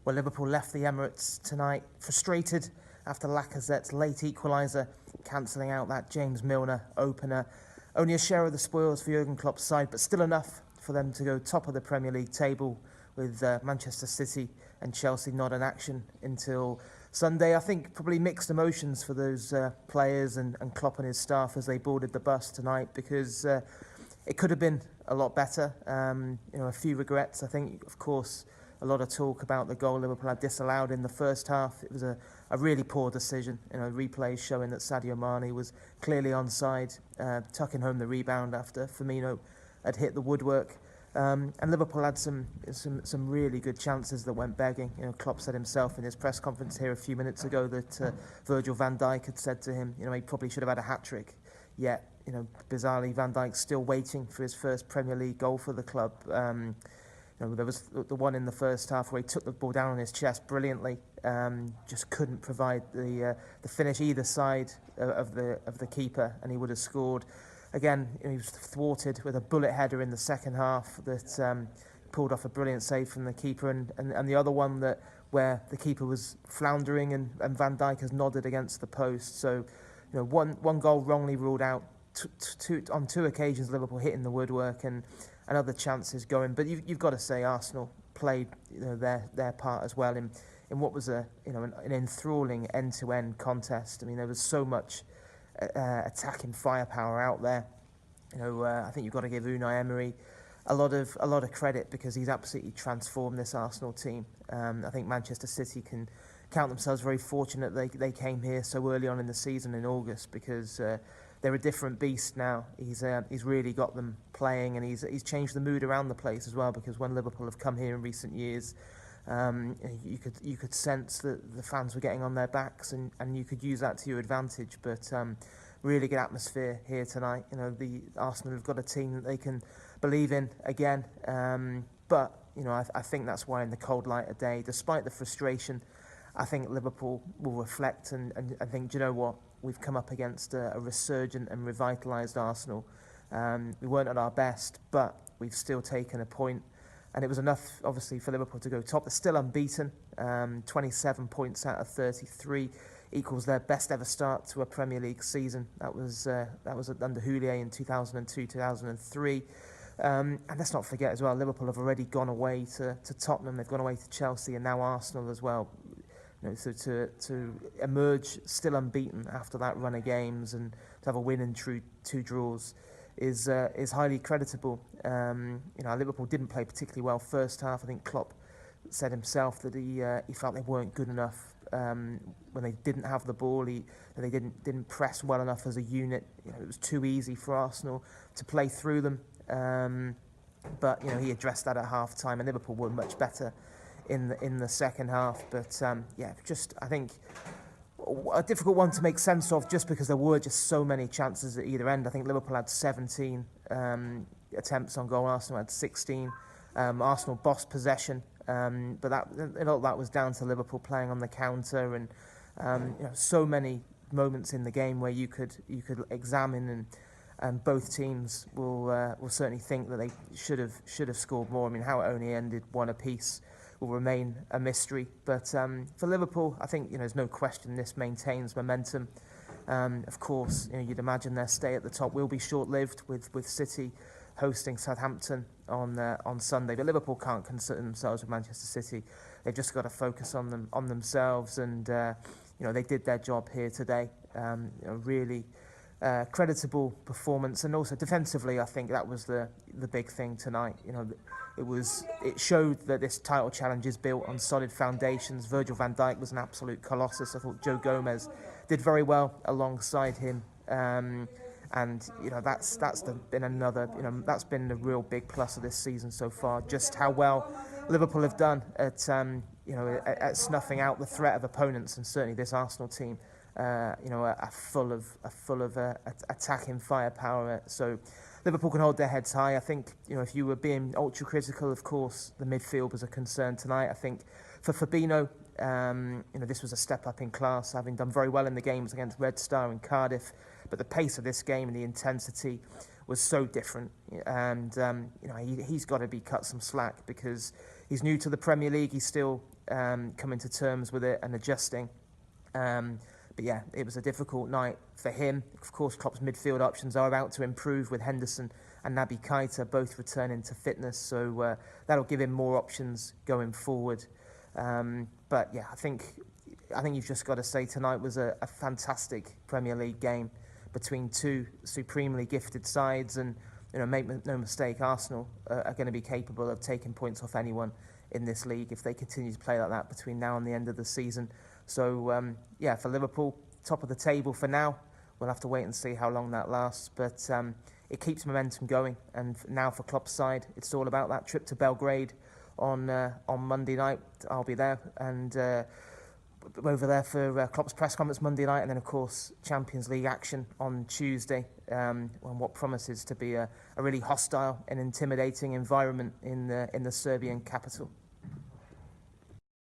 Well, Liverpool left the Emirates tonight frustrated after Lacazette's late equaliser, cancelling out that James Milner opener. Only a share of the spoils for Jurgen Klopp's side, but still enough for them to go top of the Premier League table with Manchester City and Chelsea not in action until Sunday. I think probably mixed emotions for those players and Klopp and his staff as they boarded the bus tonight, because it could have been a lot better. A few regrets. I think, of course, a lot of talk about the goal Liverpool had disallowed in the first half. It was a really poor decision. Replays showing that Sadio Mane was clearly onside, tucking home the rebound after Firmino had hit the woodwork. And Liverpool had some really good chances that went begging. Klopp said himself in his press conference here a few minutes ago that Virgil van Dijk had said to him, he probably should have had a hat-trick. Yet, bizarrely, Van Dijk's still waiting for his first Premier League goal for the club. There was the one in the first half where he took the ball down on his chest brilliantly. Just couldn't provide the finish either side of the keeper, and he would have scored. Again, he was thwarted with a bullet header in the second half that pulled off a brilliant save from the keeper, and the other one where the keeper was floundering and Van Dijk has nodded against the post. So, one goal wrongly ruled out. On two occasions, Liverpool hitting the woodwork and other chances going. But you've got to say Arsenal played their part as well in what was an enthralling end-to-end contest. There was so much attacking firepower out there. I think you've got to give Unai Emery a lot of credit, because he's absolutely transformed this Arsenal team. I think Manchester City can count themselves very fortunate they came here so early on in the season in August, because they're a different beast now. He's really got them playing, and he's changed the mood around the place as well, because when Liverpool have come here in recent years, you could sense that the fans were getting on their backs, and you could use that to your advantage. But really good atmosphere here tonight. The Arsenal have got a team that they can believe in again. But I think that's why in the cold light of day, despite the frustration, I think Liverpool will reflect and think, do you know what? We've come up against a resurgent and revitalised Arsenal. We weren't at our best, but we've still taken a point. And it was enough, obviously, for Liverpool to go top. They're still unbeaten, 27 points out of 33, equals their best ever start to a Premier League season. That was under Houllier in 2002-2003. And let's not forget as well, Liverpool have already gone away to Tottenham. They've gone away to Chelsea, and now Arsenal as well. So to emerge still unbeaten after that run of games and to have a win and two draws is highly creditable. Liverpool didn't play particularly well first half. I think Klopp said himself that he felt they weren't good enough when they didn't have the ball. They didn't press well enough as a unit. It was too easy for Arsenal to play through them. But he addressed that at half time, and Liverpool were much better in the second half. But I think a difficult one to make sense of, just because there were just so many chances at either end. I think Liverpool had 17 attempts on goal. Arsenal had 16. Arsenal bossed possession, but that was down to Liverpool playing on the counter, and so many moments in the game where you could examine, and both teams will certainly think that they should have scored more. How it only ended one apiece will remain a mystery. But for Liverpool, I think there's no question this maintains momentum. Of course, you'd imagine their stay at the top will be short-lived with City hosting Southampton on Sunday. But Liverpool can't concern themselves with Manchester City. They've just got to focus on themselves, and they did their job here today. Really creditable performance, and also defensively, I think that was the big thing tonight. It showed that this title challenge is built on solid foundations. Virgil van Dijk was an absolute colossus. I thought Joe Gomez did very well alongside him, and that's been the real big plus of this season so far. Just how well Liverpool have done at snuffing out the threat of opponents, and certainly this Arsenal team. Are full of attacking firepower. So Liverpool can hold their heads high. I think if you were being ultra critical, of course the midfield was a concern tonight. I think for Fabinho, this was a step up in class, having done very well in the games against Red Star and Cardiff. But the pace of this game and the intensity was so different, and he's got to be cut some slack, because he's new to the Premier League. He's still coming to terms with it and adjusting. But yeah, it was a difficult night for him. Of course, Klopp's midfield options are about to improve with Henderson and Naby Keita both returning to fitness, so that'll give him more options going forward. But yeah, I think you've just got to say tonight was a fantastic Premier League game between two supremely gifted sides, and make no mistake, Arsenal are going to be capable of taking points off anyone in this league if they continue to play like that between now and the end of the season. So yeah, for Liverpool, top of the table for now. We'll have to wait and see how long that lasts, but it keeps momentum going. And now for Klopp's side, it's all about that trip to Belgrade on Monday night. I'll be there, and over there for Klopp's press conference Monday night, and then of course Champions League action on Tuesday, on what promises to be a really hostile and intimidating environment in the Serbian capital.